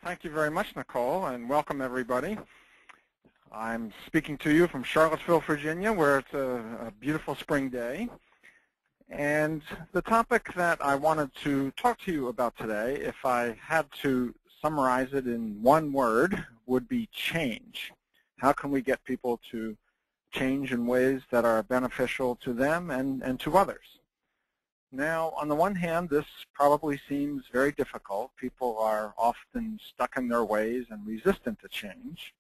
Thank you very much, Nicole, and welcome everybody. I'm speaking to you from Charlottesville, Virginia, where it's a beautiful spring day. And the topic that I wanted to talk to you about today, if I had to summarize it in one word, would be change. How can we get people to change in ways that are beneficial to them and to others? Now, on the one hand, this probably seems very difficult. People are often stuck in their ways and resistant to change.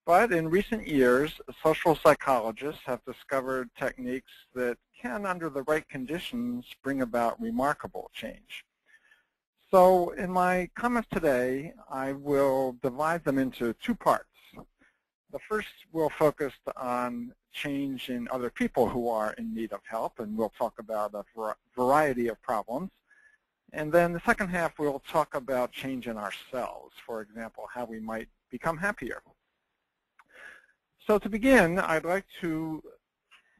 But in recent years, social psychologists have discovered techniques that can, under the right conditions, bring about remarkable change. So in my comments today, I will divide them into two parts. The first will focus on change in other people who are in need of help, and we'll talk about a variety of problems. And then the second half, we'll talk about change in ourselves, for example, how we might become happier. So to begin, I'd like to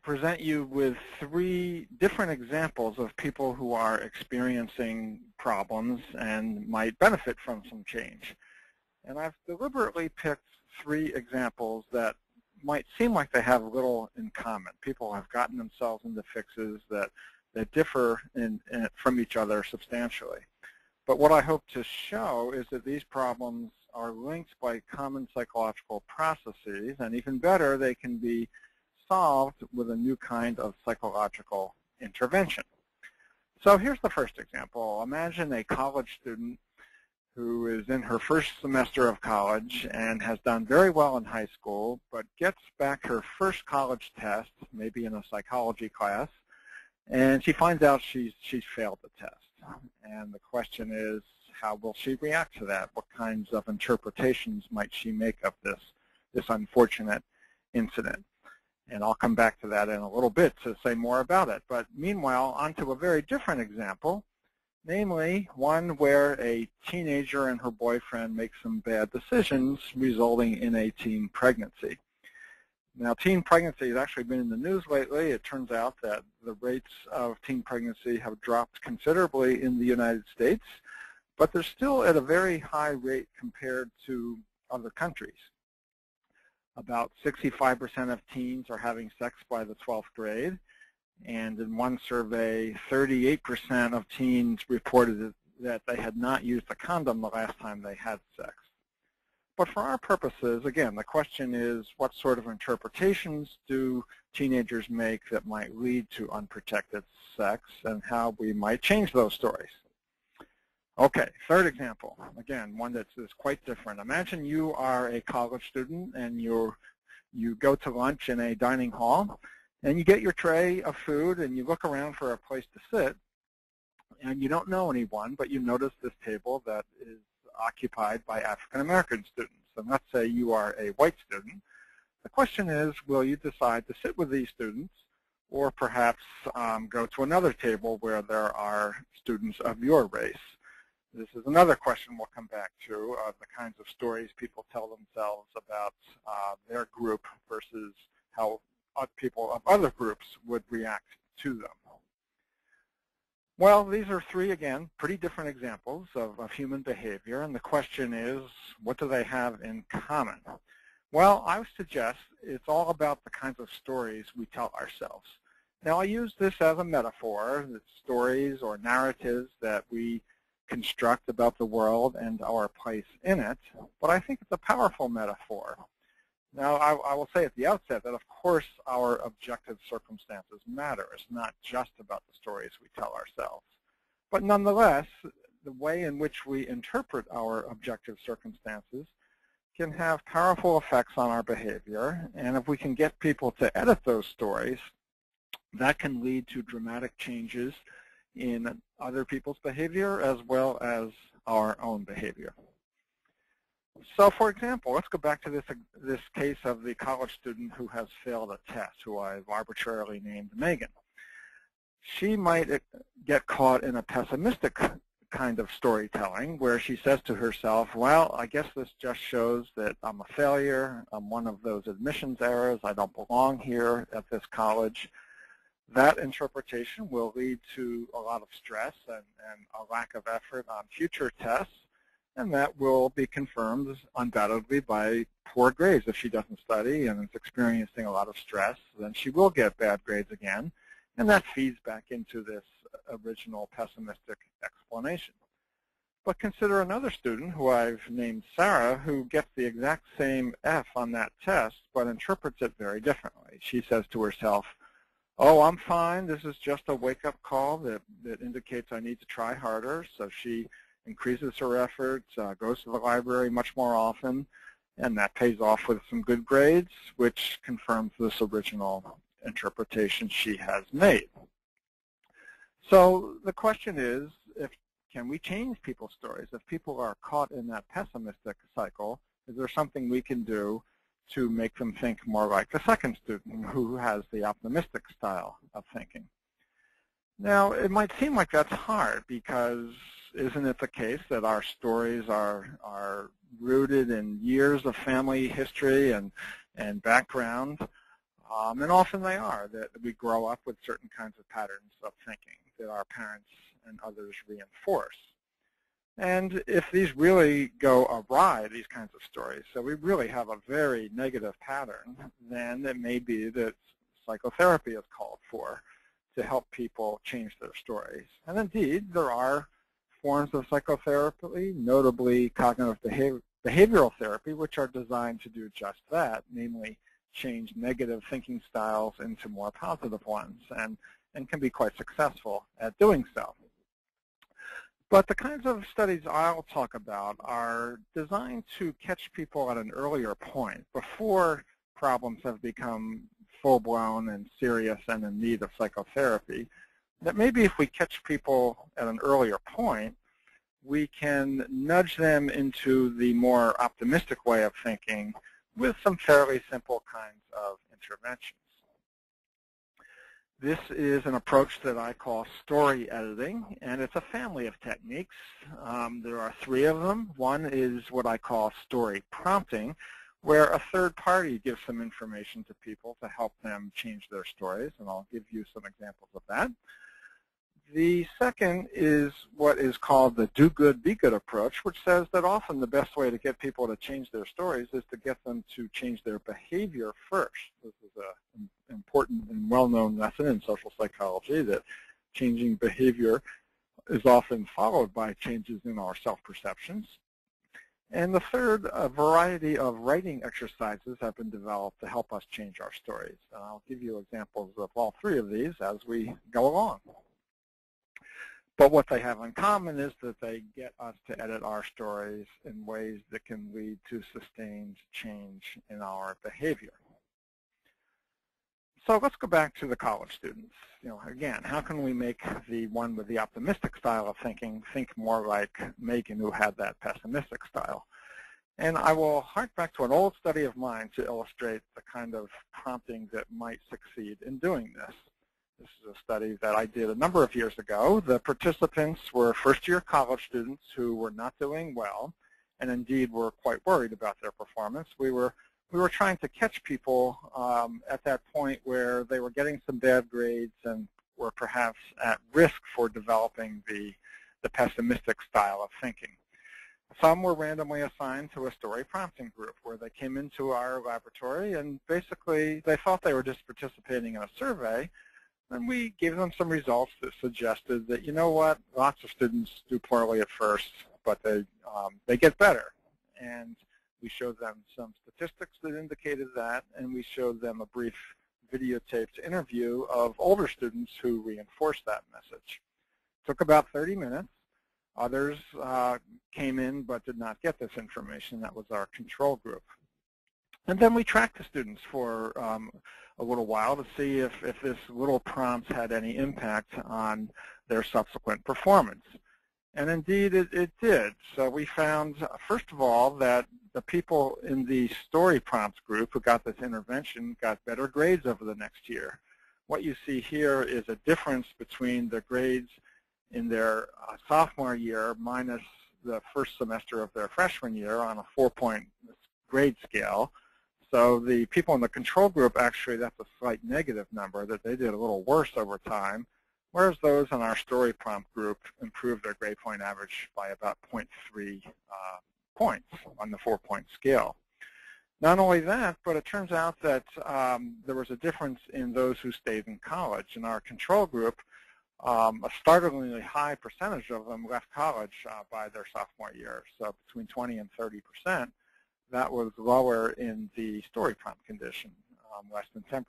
present you with three different examples of people who are experiencing problems and might benefit from some change. And I've deliberately picked three examples that might seem like they have little in common. People have gotten themselves into fixes that differ from each other substantially. But what I hope to show is that these problems are linked by common psychological processes, and even better, they can be solved with a new kind of psychological intervention. So here's the first example. Imagine a college student who is in her first semester of college and has done very well in high school, but gets back her first college test, maybe in a psychology class, and she finds out she's failed the test. And the question is, how will she react to that? What kinds of interpretations might she make of this unfortunate incident? And I'll come back to that in a little bit to say more about it. But meanwhile, onto a very different example, namely one where a teenager and her boyfriend make some bad decisions resulting in a teen pregnancy. Now, teen pregnancy has actually been in the news lately. It turns out that the rates of teen pregnancy have dropped considerably in the United States, but they're still at a very high rate compared to other countries. About 65% of teens are having sex by the 12th grade. And in one survey, 38% of teens reported that they had not used a condom the last time they had sex. But for our purposes, again, the question is, what sort of interpretations do teenagers make that might lead to unprotected sex, and how we might change those stories? Okay, third example, again, one that's quite different. Imagine you are a college student and you go to lunch in a dining hall, and you get your tray of food and you look around for a place to sit, and you don't know anyone, but you notice this table that is occupied by African American students. And let's say you are a white student. The question is, will you decide to sit with these students, or perhaps go to another table where there are students of your race? This is another question we'll come back to, the kinds of stories people tell themselves about their group versus how people of other groups would react to them. Well, these are three, again, pretty different examples of human behavior, and the question is, what do they have in common? Well, I would suggest it's all about the kinds of stories we tell ourselves. Now, I use this as a metaphor, that stories or narratives that we construct about the world and our place in it, but I think it's a powerful metaphor. Now, I will say at the outset that, of course, our objective circumstances matter. It's not just about the stories we tell ourselves. But nonetheless, the way in which we interpret our objective circumstances can have powerful effects on our behavior. And if we can get people to edit those stories, that can lead to dramatic changes in other people's behavior as well as our own behavior. So, for example, let's go back to this case of the college student who has failed a test, who I've arbitrarily named Megan. She might get caught in a pessimistic kind of storytelling where she says to herself, well, I guess this just shows that I'm a failure. I'm one of those admissions errors. I don't belong here at this college. That interpretation will lead to a lot of stress and a lack of effort on future tests. And that will be confirmed undoubtedly by poor grades. If she doesn't study and is experiencing a lot of stress, then she will get bad grades again. And that feeds back into this original pessimistic explanation. But consider another student who I've named Sarah, who gets the exact same F on that test, but interprets it very differently. She says to herself, oh, I'm fine. This is just a wake-up call that indicates I need to try harder. So she increases her efforts, goes to the library much more often, and that pays off with some good grades, which confirms this original interpretation she has made. So the question is, can we change people's stories? If people are caught in that pessimistic cycle, is there something we can do to make them think more like the second student who has the optimistic style of thinking? Now, it might seem like that's hard because isn't it the case that our stories are rooted in years of family history and background? And often they are, that we grow up with certain kinds of patterns of thinking that our parents and others reinforce. And if these really go awry, these kinds of stories, so we really have a very negative pattern, then it may be that psychotherapy is called for to help people change their stories. And indeed, there are forms of psychotherapy, notably cognitive behavioral therapy, which are designed to do just that, namely change negative thinking styles into more positive ones, and can be quite successful at doing so. But the kinds of studies I'll talk about are designed to catch people at an earlier point, before problems have become full-blown and serious and in need of psychotherapy, that maybe if we catch people at an earlier point, we can nudge them into the more optimistic way of thinking with some fairly simple kinds of interventions. This is an approach that I call story editing, and it's a family of techniques. There are 3 of them. One is what I call story prompting, where a third party gives some information to people to help them change their stories, and I'll give you some examples of that. The second is what is called the do good, be good approach, which says that often the best way to get people to change their stories is to get them to change their behavior first. This is an important and well-known lesson in social psychology, that changing behavior is often followed by changes in our self-perceptions. And the third, a variety of writing exercises have been developed to help us change our stories. And I'll give you examples of all 3 of these as we go along. But what they have in common is that they get us to edit our stories in ways that can lead to sustained change in our behavior. So let's go back to the college students. Again, how can we make the one with the optimistic style of thinking think more like Megan, who had that pessimistic style? And I will hark back to an old study of mine to illustrate the kind of prompting that might succeed in doing this. This is a study that I did a number of years ago. The participants were first-year college students who were not doing well, and indeed were quite worried about their performance. We were trying to catch people at that point where they were getting some bad grades and were perhaps at risk for developing the pessimistic style of thinking. Some were randomly assigned to a story prompting group where they came into our laboratory, and basically they thought they were just participating in a survey. And we gave them some results that suggested that, you know what, lots of students do poorly at first, but they get better. And we showed them some statistics that indicated that, and we showed them a brief videotaped interview of older students who reinforced that message. It took about 30 minutes. Others came in but did not get this information. That was our control group. And then we tracked the students for a little while to see if this little prompt had any impact on their subsequent performance. And indeed, it did. So we found, first of all, that the people in the story prompts group who got this intervention got better grades over the next year. What you see here is a difference between the grades in their sophomore year minus the first semester of their freshman year on a 4-point grade scale. So the people in the control group, actually, that's a slight negative number, that they did a little worse over time, whereas those in our story prompt group improved their grade point average by about 0.3 points on the 4-point scale. Not only that, but it turns out that there was a difference in those who stayed in college. In our control group, a startlingly high percentage of them left college by their sophomore year, so between 20 and 30%. That was lower in the story prompt condition, less than 10%.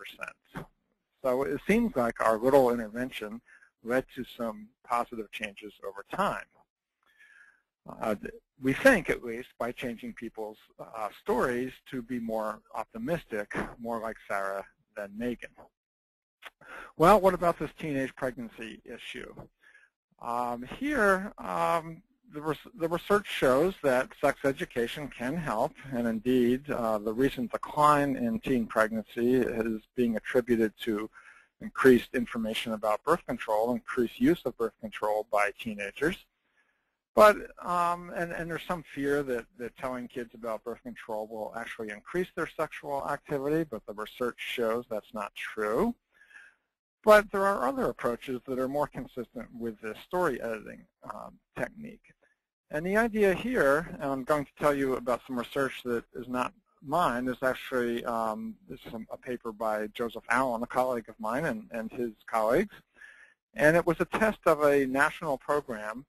So it seems like our little intervention led to some positive changes over time. We think, at least, by changing people's stories to be more optimistic, more like Sarah than Megan. Well, what about this teenage pregnancy issue? Here, the research shows that sex education can help, and indeed, the recent decline in teen pregnancy is being attributed to increased information about birth control, increased use of birth control by teenagers. But, and there's some fear that telling kids about birth control will actually increase their sexual activity, but the research shows that's not true. But there are other approaches that are more consistent with this story editing technique. And the idea here, and I'm going to tell you about some research that is not mine, is actually a paper by Joseph Allen, a colleague of mine, and his colleagues. And it was a test of a national program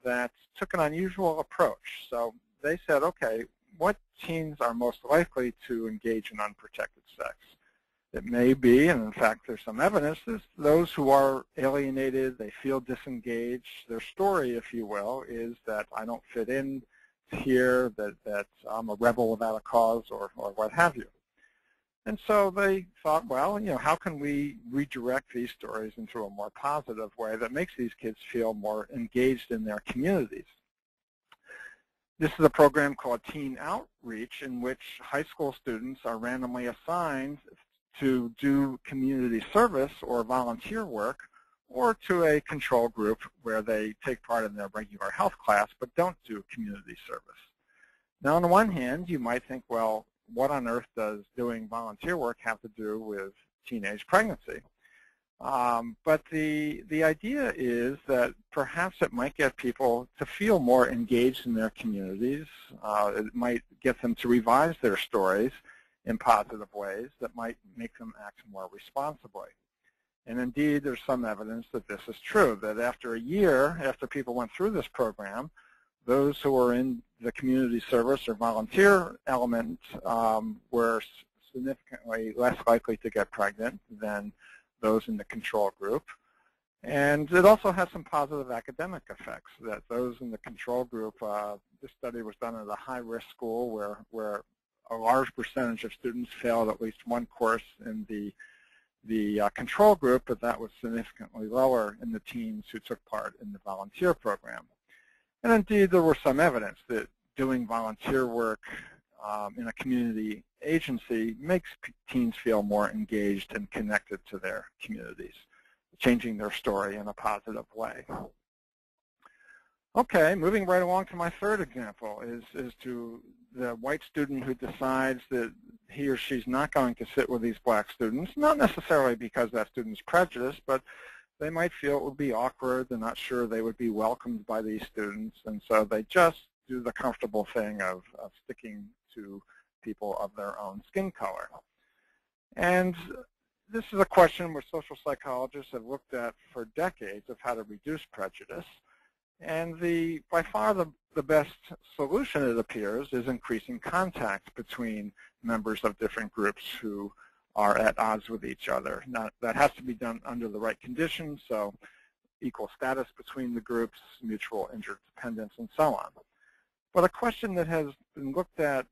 that took an unusual approach. So they said, okay, what teens are most likely to engage in unprotected sex? It may be, and in fact there's some evidence, is those who are alienated, they feel disengaged. Their story, if you will, is that I don't fit in here, that I'm a rebel without a cause, or what have you. And so they thought, well, how can we redirect these stories into a more positive way that makes these kids feel more engaged in their communities? This is a program called Teen Outreach, in which high school students are randomly assigned to do community service or volunteer work, or to a control group where they take part in their regular health class but don't do community service. Now, on the one hand, you might think, well, what on earth does doing volunteer work have to do with teenage pregnancy? But the idea is that perhaps it might get people to feel more engaged in their communities. It might get them to revise their stories in positive ways that might make them act more responsibly. And indeed, there's some evidence that this is true, that after a year, after people went through this program, those who were in the community service or volunteer element were significantly less likely to get pregnant than those in the control group. And it also has some positive academic effects, that those in the control group, this study was done at a high-risk school where a large percentage of students failed at least one course in the control group, but that was significantly lower in the teens who took part in the volunteer program. And indeed, there was some evidence that doing volunteer work in a community agency makes teens feel more engaged and connected to their communities, changing their story in a positive way. Okay, moving right along to my third example is to the white student who decides that he or she's not going to sit with these black students, not necessarily because that student's prejudiced, but they might feel it would be awkward. They're not sure they would be welcomed by these students, and so they just do the comfortable thing of sticking to people of their own skin color. And this is a question where social psychologists have looked at for decades of how to reduce prejudice. And by far the best solution, it appears, is increasing contact between members of different groups who are at odds with each other. Now, that has to be done under the right conditions, so equal status between the groups, mutual interdependence, and so on. But a question that has been looked at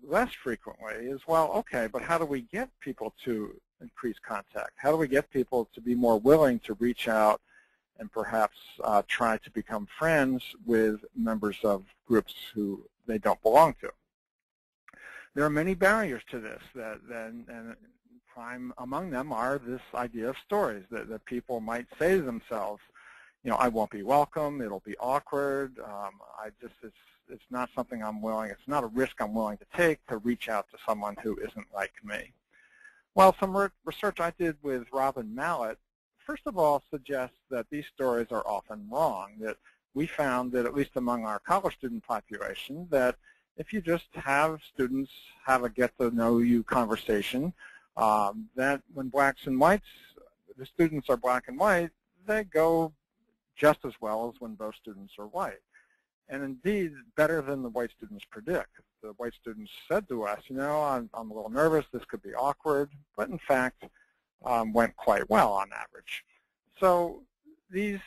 less frequently is, well, okay, but how do we get people to increase contact? How do we get people to be more willing to reach out and perhaps try to become friends with members of groups who they don't belong to? There are many barriers to this, and prime among them are this idea of stories, that people might say to themselves, I won't be welcome, it'll be awkward, it's not something I'm willing, it's not a risk I'm willing to take to reach out to someone who isn't like me. Well, some research I did with Robin Mallett first of all, suggests that these stories are often wrong. That we found that, at least among our college student population, that if you just have students have a get-to-know-you conversation, that when blacks and whites, the students are black and white, they go just as well as when both students are white. And indeed, better than the white students predict. The white students said to us, you know, I'm a little nervous, this could be awkward, but in fact, went quite well on average. So these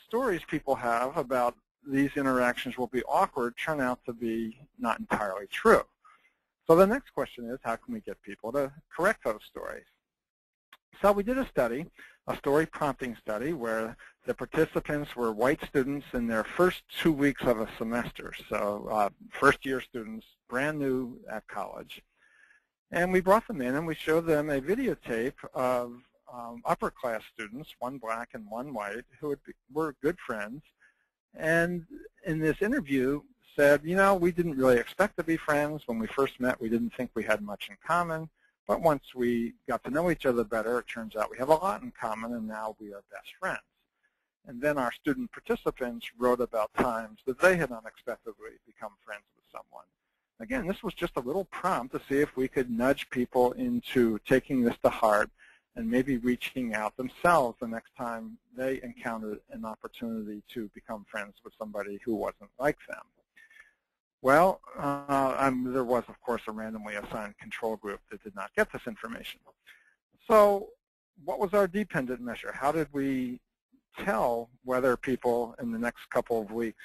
stories people have about these interactions will be awkward turn out to be not entirely true. So the next question is, how can we get people to correct those stories? So we did a study, a story prompting study, where the participants were white students in their first 2 weeks of a semester. So first-year students, brand new at college. And we brought them in and we showed them a videotape of upper-class students, one black and one white, who were good friends. And in this interview said, you know, we didn't really expect to be friends. When we first met, we didn't think we had much in common. But once we got to know each other better, it turns out we have a lot in common, and now we are best friends. And then our student participants wrote about times that they had unexpectedly become friends with someone. Again, this was just a little prompt to see if we could nudge people into taking this to heart and maybe reaching out themselves the next time they encountered an opportunity to become friends with somebody who wasn't like them. Well, there was, of course, a randomly assigned control group that did not get this information. So what was our dependent measure? How did we tell whether people in the next couple of weeks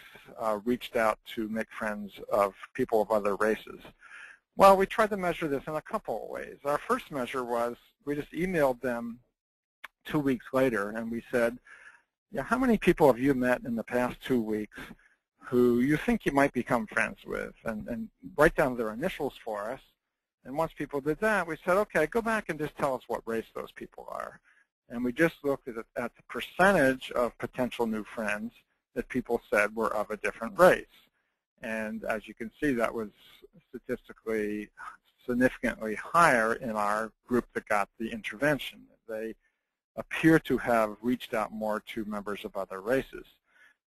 reached out to make friends of people of other races? Well, we tried to measure this in a couple of ways. Our first measure was we just emailed them 2 weeks later, and we said, yeah, how many people have you met in the past 2 weeks who you think you might become friends with? And write down their initials for us. And once people did that, we said, okay, go back and just tell us what race those people are. And we just looked at the percentage of potential new friends that people said were of a different race. And as you can see, that was statistically significantly higher in our group that got the intervention. They appear to have reached out more to members of other races.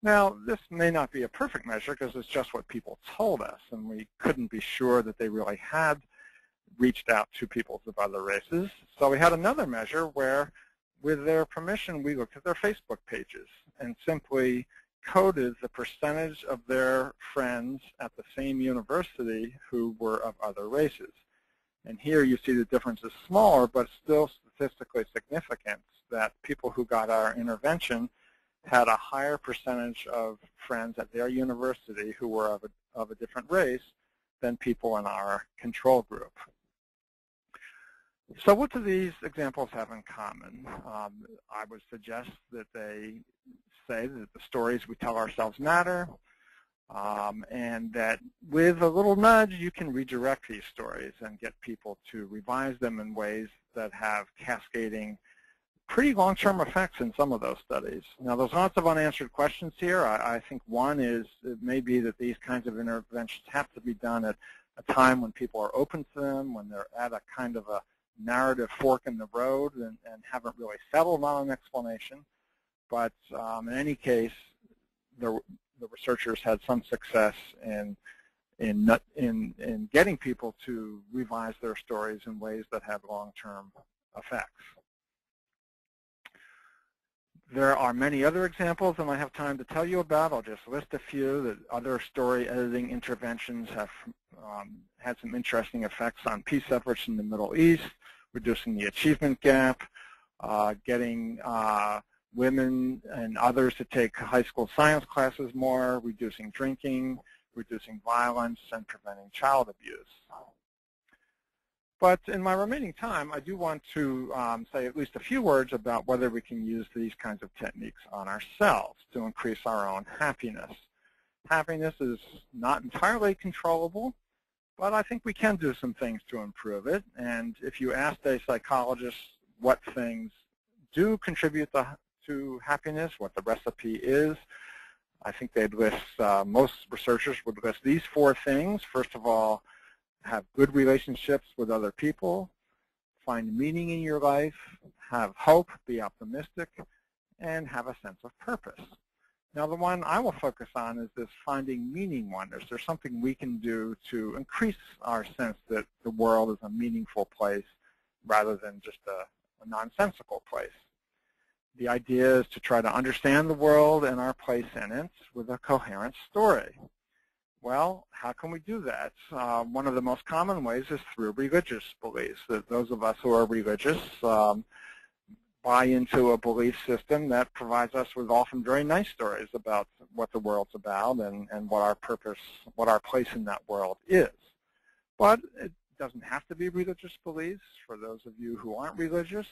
Now, this may not be a perfect measure because it's just what people told us, and we couldn't be sure that they really had reached out to people of other races. So we had another measure where, with their permission, we looked at their Facebook pages and simply coded the percentage of their friends at the same university who were of other races. And here you see the difference is smaller, but still statistically significant, that people who got our intervention had a higher percentage of friends at their university who were of a different race than people in our control group. So what do these examples have in common? I would suggest that they say that the stories we tell ourselves matter, and that with a little nudge, you can redirect these stories and get people to revise them in ways that have cascading, pretty long-term effects in some of those studies. Now, there's lots of unanswered questions here. I think one is it may be that these kinds of interventions have to be done at a time when people are open to them, when they're at a kind of a narrative fork in the road and haven't really settled on an explanation. But in any case, the researchers had some success in getting people to revise their stories in ways that have long-term effects. There are many other examples than I have time to tell you about. I'll just list a few. That other story editing interventions have had some interesting effects on peace efforts in the Middle East, reducing the achievement gap, getting women and others to take high school science classes more, reducing drinking, reducing violence, and preventing child abuse. But in my remaining time, I do want to say at least a few words about whether we can use these kinds of techniques on ourselves to increase our own happiness. Happiness is not entirely controllable, but I think we can do some things to improve it. And if you asked a psychologist what things do contribute to happiness, what the recipe is, I think they'd list, most researchers would list these 4 things. First of all, have good relationships with other people, find meaning in your life, have hope, be optimistic, and have a sense of purpose. Now, the one I will focus on is this finding meaning one. Is there something we can do to increase our sense that the world is a meaningful place rather than just a nonsensical place? The idea is to try to understand the world and our place in it with a coherent story. Well, how can we do that? One of the most common ways is through religious beliefs. That those of us who are religious buy into a belief system that provides us with often very nice stories about what the world's about and what our purpose, what our place in that world is. But it doesn't have to be religious beliefs. For those of you who aren't religious,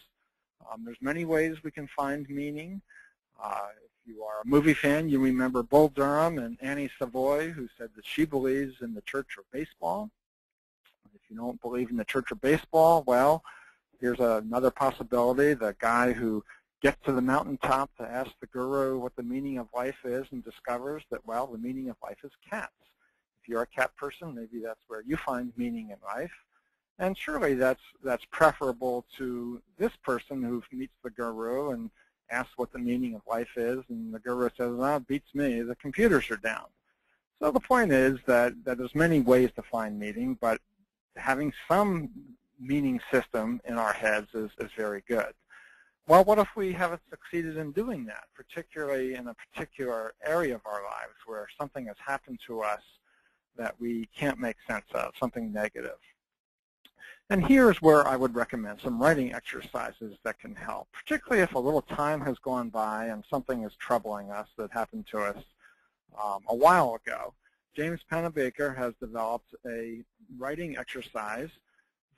there's many ways we can find meaning. If you are a movie fan, you remember Bull Durham and Annie Savoy, who said that she believes in the Church of Baseball. If you don't believe in the Church of Baseball, well, here's another possibility. The guy who gets to the mountaintop to ask the guru what the meaning of life is and discovers that, well, the meaning of life is cats. If you're a cat person, maybe that's where you find meaning in life. And surely that's preferable to this person who meets the guru and asks what the meaning of life is, and the guru says, "Oh, it beats me, the computers are down." So the point is that there's many ways to find meaning, but having some meaning system in our heads is very good. Well, what if we haven't succeeded in doing that, particularly in a particular area of our lives where something has happened to us that we can't make sense of, something negative? And here's where I would recommend some writing exercises that can help, particularly if a little time has gone by and something is troubling us that happened to us a while ago. James Pennebaker has developed a writing exercise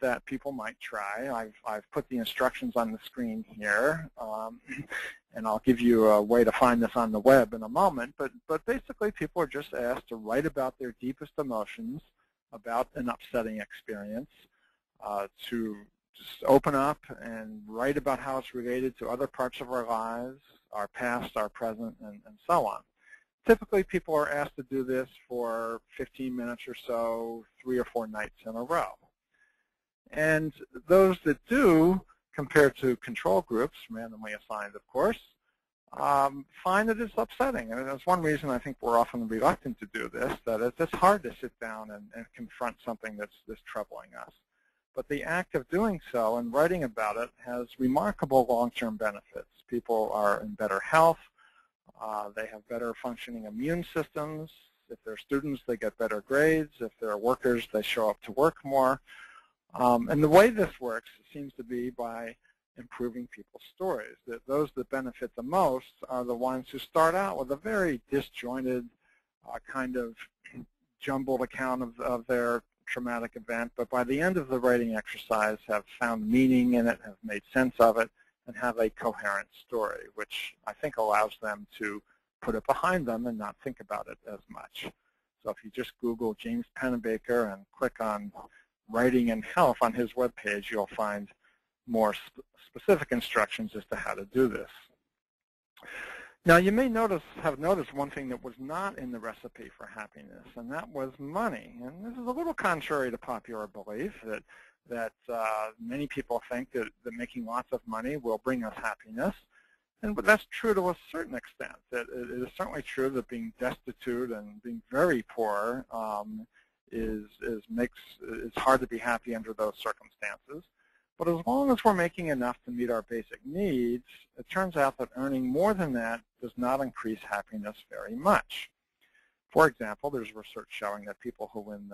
that people might try. I've put the instructions on the screen here, and I'll give you a way to find this on the web in a moment. But basically, people are just asked to write about their deepest emotions about an upsetting experience, to just open up and write about how it's related to other parts of our lives, our past, our present, and so on. Typically, people are asked to do this for 15 minutes or so, 3 or 4 nights in a row. And those that do, compared to control groups, randomly assigned, of course, find that it's upsetting. And that's one reason I think we're often reluctant to do this, that it's hard to sit down and confront something that's troubling us. But the act of doing so and writing about it has remarkable long-term benefits. People are in better health. They have better functioning immune systems. If they're students, they get better grades. If they're workers, they show up to work more. And the way this works seems to be by improving people's stories. That those that benefit the most are the ones who start out with a very disjointed, kind of jumbled account of their traumatic event, but by the end of the writing exercise have found meaning in it, have made sense of it, and have a coherent story, which I think allows them to put it behind them and not think about it as much. So if you just Google James Pennebaker and click on Writing and Health on his webpage, you'll find more specific instructions as to how to do this. Now, you may have noticed one thing that was not in the recipe for happiness, and that was money. And this is a little contrary to popular belief that many people think that making lots of money will bring us happiness. But that's true to a certain extent. That it is certainly true that being destitute and being very poor it's hard to be happy under those circumstances. But as long as we're making enough to meet our basic needs, it turns out that earning more than that does not increase happiness very much. For example, there's research showing that people who win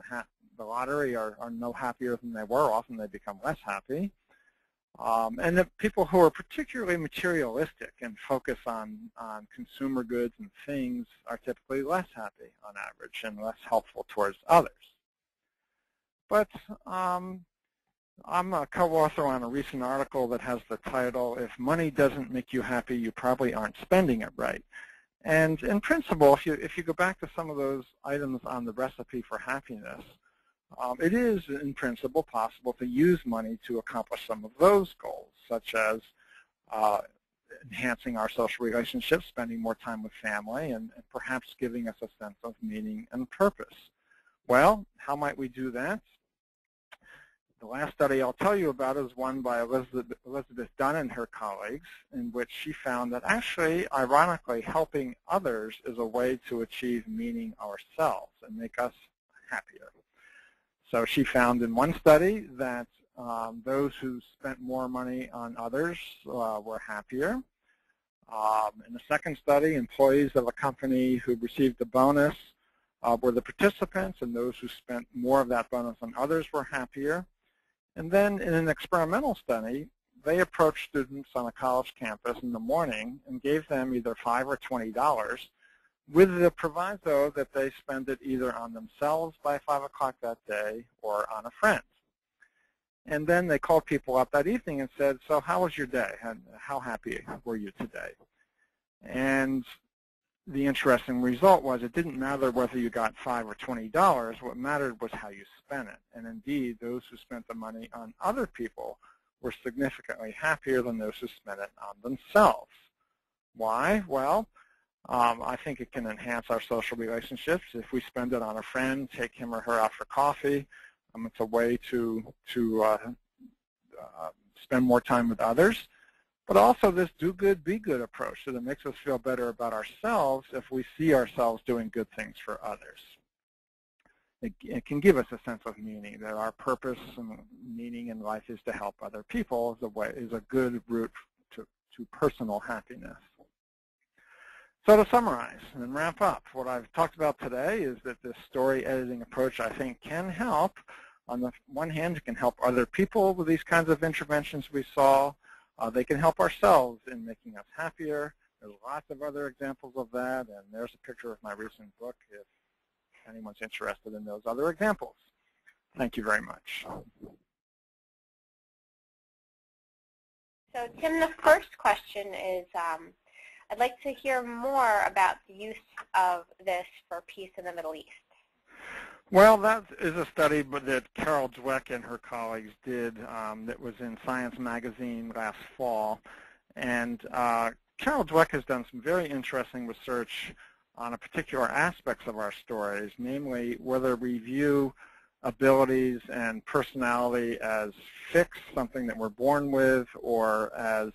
the lottery are no happier than they were. Often they become less happy. And that people who are particularly materialistic and focus on consumer goods and things are typically less happy on average and less helpful towards others. But I'm a co-author on a recent article that has the title, "If Money Doesn't Make You Happy, You Probably Aren't Spending It Right." And in principle, if you go back to some of those items on the recipe for happiness, it is, in principle, possible to use money to accomplish some of those goals, such as enhancing our social relationships, spending more time with family, and perhaps giving us a sense of meaning and purpose. Well, how might we do that? The last study I'll tell you about is one by Elizabeth Dunn and her colleagues, in which she found that actually, ironically, helping others is a way to achieve meaning ourselves and make us happier. So she found in one study that those who spent more money on others were happier. In the second study, employees of a company who received a bonus were the participants, and those who spent more of that bonus on others were happier. And then in an experimental study, they approached students on a college campus in the morning and gave them either $5 or $20 with the proviso that they spend it either on themselves by 5 o'clock that day or on a friend. And then they called people up that evening and said, so how was your day? How happy were you today? And the interesting result was it didn't matter whether you got $5 or $20. What mattered was how you spent it. And indeed, those who spent the money on other people were significantly happier than those who spent it on themselves. Why? Well, I think it can enhance our social relationships. If we spend it on a friend, take him or her out for coffee, it's a way to spend more time with others. But also this do good, be good approach, so that makes us feel better about ourselves if we see ourselves doing good things for others. It can give us a sense of meaning, that our purpose and meaning in life is to help other people is a good route to personal happiness. So to summarize and wrap up, what I've talked about today is that this story editing approach, I think, can help. On the one hand, it can help other people with these kinds of interventions we saw. They can help ourselves in making us happier. There's lots of other examples of that, and there's a picture of my recent book if anyone's interested in those other examples. Thank you very much. So Tim, the first question is, I'd like to hear more about the use of this for peace in the Middle East. Well, that is a study that Carol Dweck and her colleagues did that was in Science magazine last fall. And Carol Dweck has done some very interesting research on a particular aspects of our stories, namely whether we view abilities and personality as fixed, something that we're born with, or as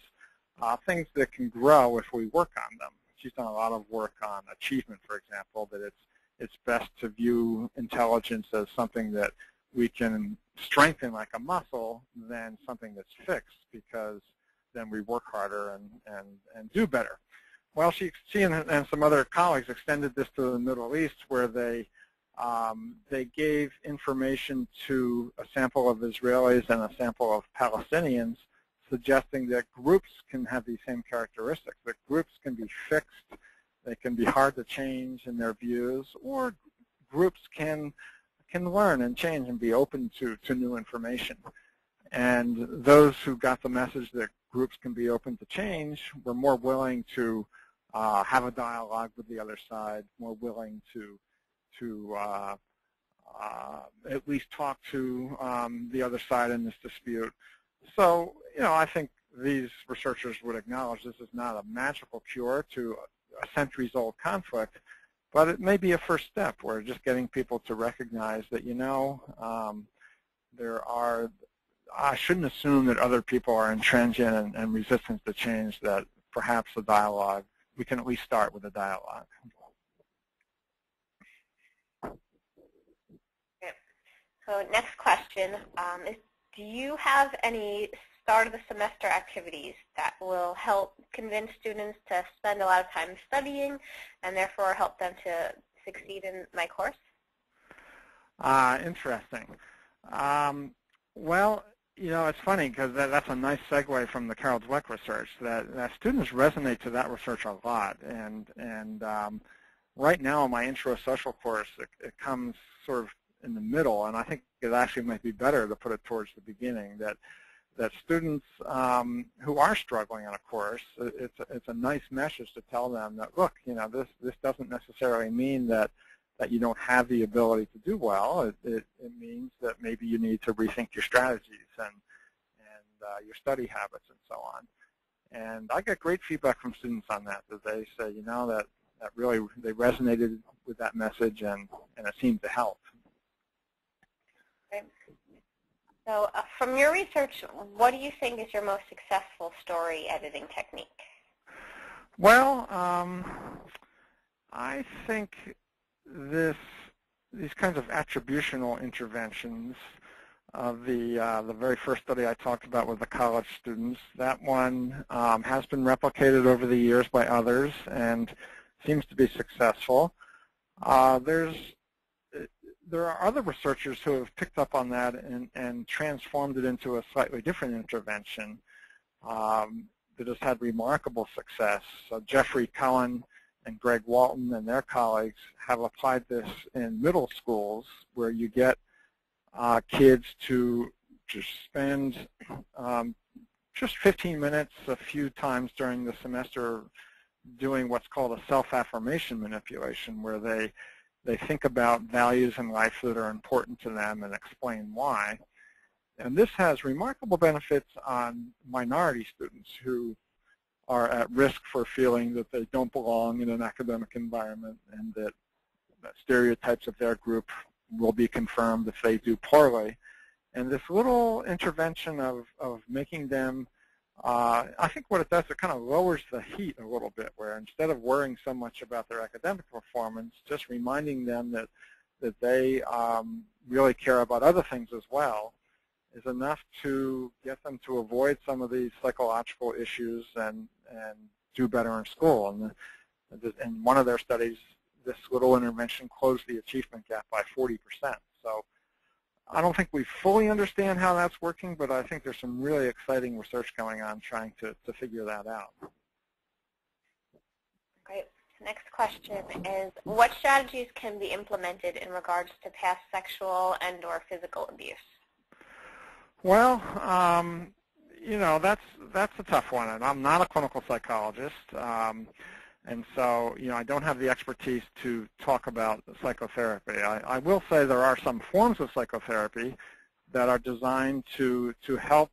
things that can grow if we work on them. She's done a lot of work on achievement, for example, that it's best to view intelligence as something that we can strengthen like a muscle than something that's fixed, because then we work harder and do better. Well, she and some other colleagues extended this to the Middle East, where they gave information to a sample of Israelis and a sample of Palestinians, suggesting that groups can have these same characteristics, that groups can be fixed, they can be hard to change in their views, or groups can learn and change and be open to new information. And those who got the message that groups can be open to change were more willing to have a dialogue with the other side, more willing to at least talk to the other side in this dispute. So, I think these researchers would acknowledge this is not a magical cure to a centuries-old conflict, but it may be a first step. We're just getting people to recognize that, I shouldn't assume that other people are intransigent and resistant to change, that perhaps a dialogue, we can at least start with a dialogue. So next question is, do you have any start of the semester activities that will help convince students to spend a lot of time studying and therefore help them to succeed in my course? Interesting. Well, it's funny because that's a nice segue from the Carol Dweck research, that students resonate to that research a lot. And right now in my intro social course, it comes sort of in the middle, and I think it actually might be better to put it towards the beginning, that students who are struggling on a course, it's a nice message to tell them that, look, this doesn't necessarily mean that you don't have the ability to do well. It means that maybe you need to rethink your strategies and your study habits and so on. And I get great feedback from students on that they say, that really they resonated with that message and it seemed to help. So from your research, what do you think is your most successful story editing technique? Well, I think these kinds of attributional interventions of the very first study I talked about with the college students, that one has been replicated over the years by others and seems to be successful. There are other researchers who have picked up on that and transformed it into a slightly different intervention that has had remarkable success. So Jeffrey Cohen and Greg Walton and their colleagues have applied this in middle schools, where you get kids to just spend just 15 minutes a few times during the semester doing what's called a self-affirmation manipulation, where they think about values in life that are important to them and explain why. And this has remarkable benefits on minority students who are at risk for feeling that they don't belong in an academic environment, and that stereotypes of their group will be confirmed if they do poorly. And this little intervention of making them, I think what it does, it kind of lowers the heat a little bit, where instead of worrying so much about their academic performance, just reminding them that they really care about other things as well, is enough to get them to avoid some of these psychological issues and do better in school. And in one of their studies, this little intervention closed the achievement gap by 40%. So I don't think we fully understand how that's working, but I think there's some really exciting research going on trying to figure that out. Great. Next question is, what strategies can be implemented in regards to past sexual and/or physical abuse? Well, you know, that's a tough one, and I'm not a clinical psychologist. And so, you know, I don't have the expertise to talk about psychotherapy. I will say there are some forms of psychotherapy that are designed to help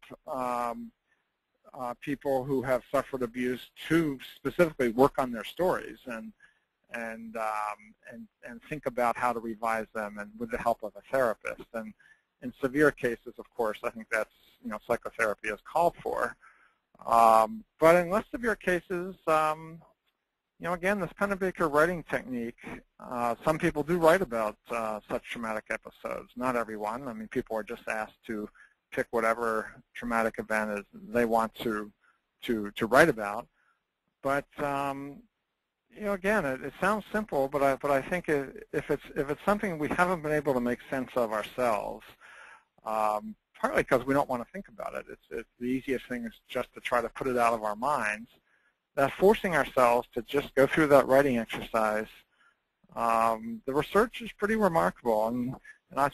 people who have suffered abuse to specifically work on their stories and think about how to revise them, and with the help of a therapist. And in severe cases, of course, I think that's, you know, psychotherapy is called for. But in less severe cases, you know, again, this Pennebaker writing technique, some people do write about such traumatic episodes. Not everyone. I mean, people are just asked to pick whatever traumatic event is they want to write about. But you know, again, it sounds simple, but I think if it's something we haven't been able to make sense of ourselves, partly because we don't want to think about it. It's the easiest thing is just to try to put it out of our minds. That forcing ourselves to just go through that writing exercise, the research is pretty remarkable, and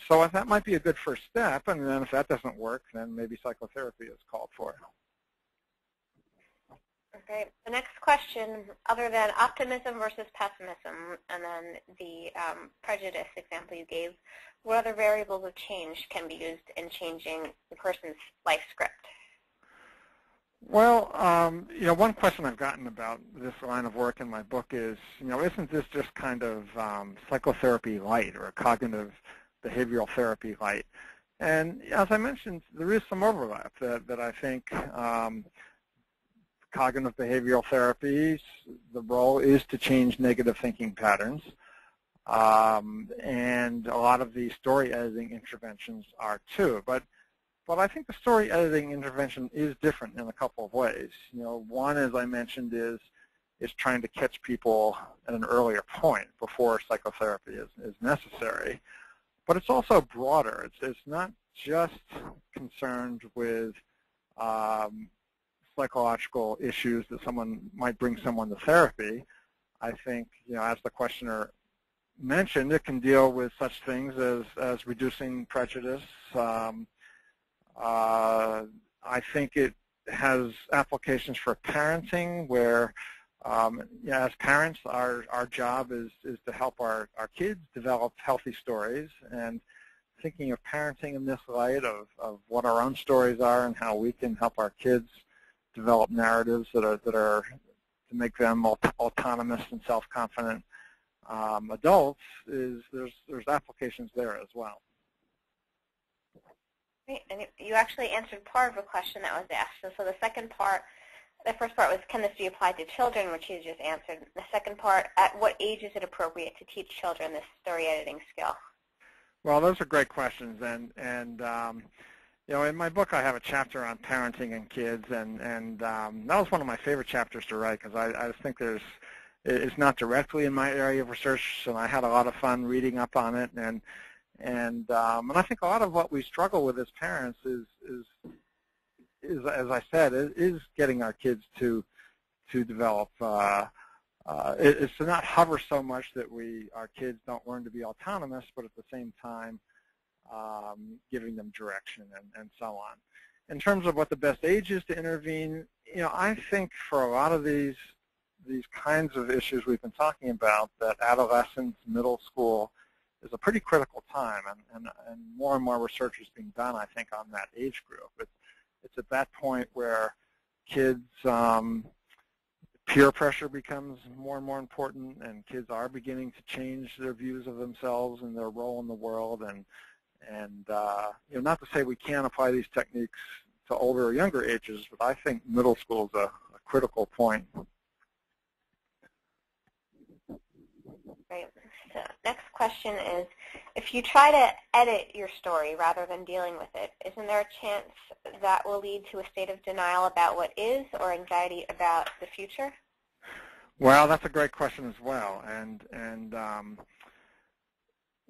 so that might be a good first step. And then if that doesn't work, then maybe psychotherapy is called for. Okay. The next question, other than optimism versus pessimism, and then the prejudice example you gave, what other variables of change can be used in changing the person's life script? Well, you know, one question I've gotten about this line of work in my book is, you know, isn't this just kind of psychotherapy light, or cognitive behavioral therapy light? And as I mentioned, there is some overlap that I think cognitive behavioral therapies, the role is to change negative thinking patterns. And a lot of the story editing interventions are too. But I think the story editing intervention is different in a couple of ways. You know, one, as I mentioned, is trying to catch people at an earlier point before psychotherapy is necessary. But it's also broader. It's not just concerned with psychological issues that someone might bring someone to therapy. I think, you know, as the questioner mentioned, it can deal with such things as reducing prejudice. I think it has applications for parenting, where yeah, as parents, our job is to help our kids develop healthy stories, and thinking of parenting in this light of what our own stories are and how we can help our kids develop narratives that are to make them autonomous and self-confident adults, there's applications there as well. Great. And you actually answered part of a question that was asked. So the second part, the first part was, can this be applied to children, which you just answered. The second part, at what age is it appropriate to teach children this story editing skill? Well, those are great questions, and you know, in my book I have a chapter on parenting and kids, and that was one of my favorite chapters to write because I just think it's not directly in my area of research, and I had a lot of fun reading up on it, and I think a lot of what we struggle with as parents is as I said, is getting our kids to develop. It's to not hover so much that our kids don't learn to be autonomous, but at the same time giving them direction and so on. In terms of what the best age is to intervene, you know, I think for a lot of these kinds of issues we've been talking about, that adolescence, middle school is a pretty critical time, and more research is being done, I think, on that age group. It's at that point where kids, peer pressure becomes more and more important, and kids are beginning to change their views of themselves and their role in the world. And you know, not to say we can't apply these techniques to older or younger ages, but I think middle school is a critical point. Great. So next question is, if you try to edit your story rather than dealing with it, isn't there a chance that will lead to a state of denial about what is, or anxiety about the future? Well, that's a great question as well, and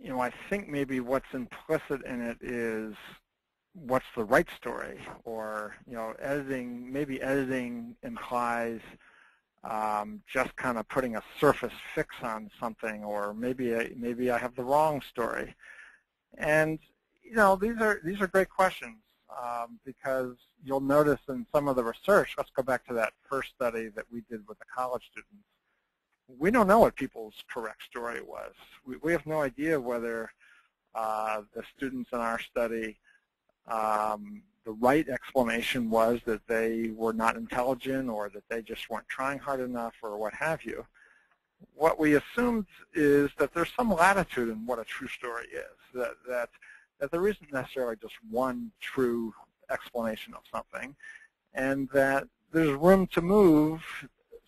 you know, I think maybe what's implicit in it is what's the right story, or you know, maybe editing implies just kind of putting a surface fix on something, or maybe I have the wrong story. And you know, these are great questions because you'll notice in some of the research. Let's go back to that first study that we did with the college students. We don't know what people's correct story was. We have no idea whether the students in our study, the right explanation was that they were not intelligent, or that they just weren't trying hard enough, or what have you. What we assumed is that there's some latitude in what a true story is, that there isn't necessarily just one true explanation of something, and that there's room to move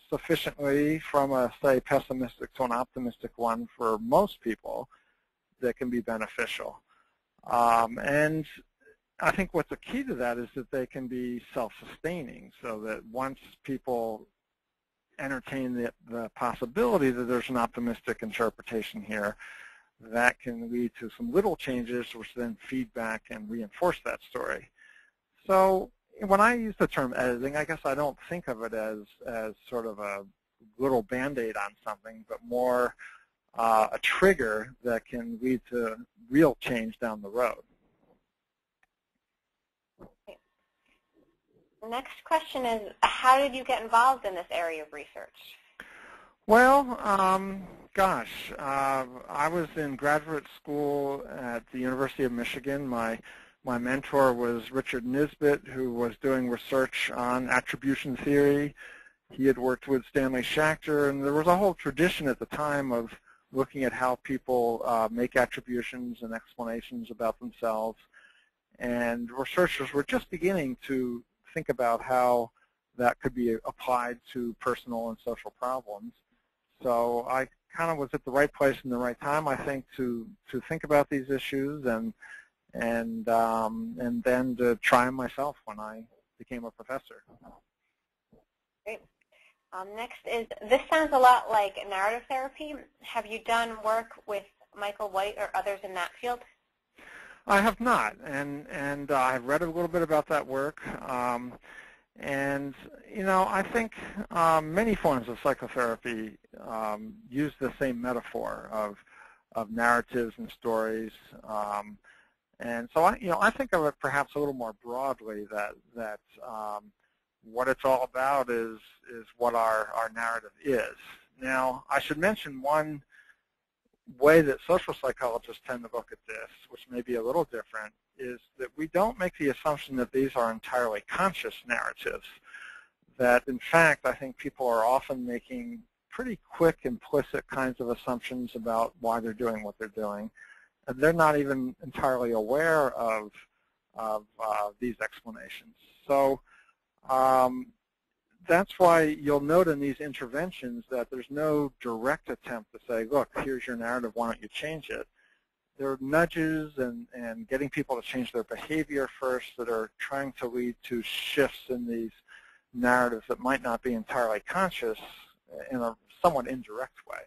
sufficiently from a, say, pessimistic to an optimistic one for most people that can be beneficial. And I think what's the key to that is that they can be self-sustaining, so that once people entertain the possibility that there's an optimistic interpretation here, that can lead to some little changes which then feed back and reinforce that story. So when I use the term editing, I guess I don't think of it as sort of a little Band-Aid on something, but more a trigger that can lead to real change down the road. The next question is, how did you get involved in this area of research? Well, gosh, I was in graduate school at the University of Michigan. My mentor was Richard Nisbet, who was doing research on attribution theory. He had worked with Stanley Schachter, and there was a whole tradition at the time of looking at how people make attributions and explanations about themselves. And researchers were just beginning to think about how that could be applied to personal and social problems. So I kind of was at the right place in the right time, I think, to think about these issues, and then to try them myself when I became a professor. Great. Next is, this sounds a lot like narrative therapy. Have you done work with Michael White or others in that field? I have not, and I've read a little bit about that work. And you know, I think many forms of psychotherapy use the same metaphor of narratives and stories. And so I think of it perhaps a little more broadly, that what it's all about is what our narrative is. Now, I should mention one way that social psychologists tend to look at this, which may be a little different, is that we don't make the assumption that these are entirely conscious narratives. That, in fact, I think people are often making pretty quick, implicit kinds of assumptions about why they're doing what they're doing. And they're not even entirely aware of of these explanations. So that's why you'll note in these interventions that there's no direct attempt to say, look, here's your narrative, why don't you change it? There are nudges and getting people to change their behavior first that are trying to lead to shifts in these narratives that might not be entirely conscious in a somewhat indirect way.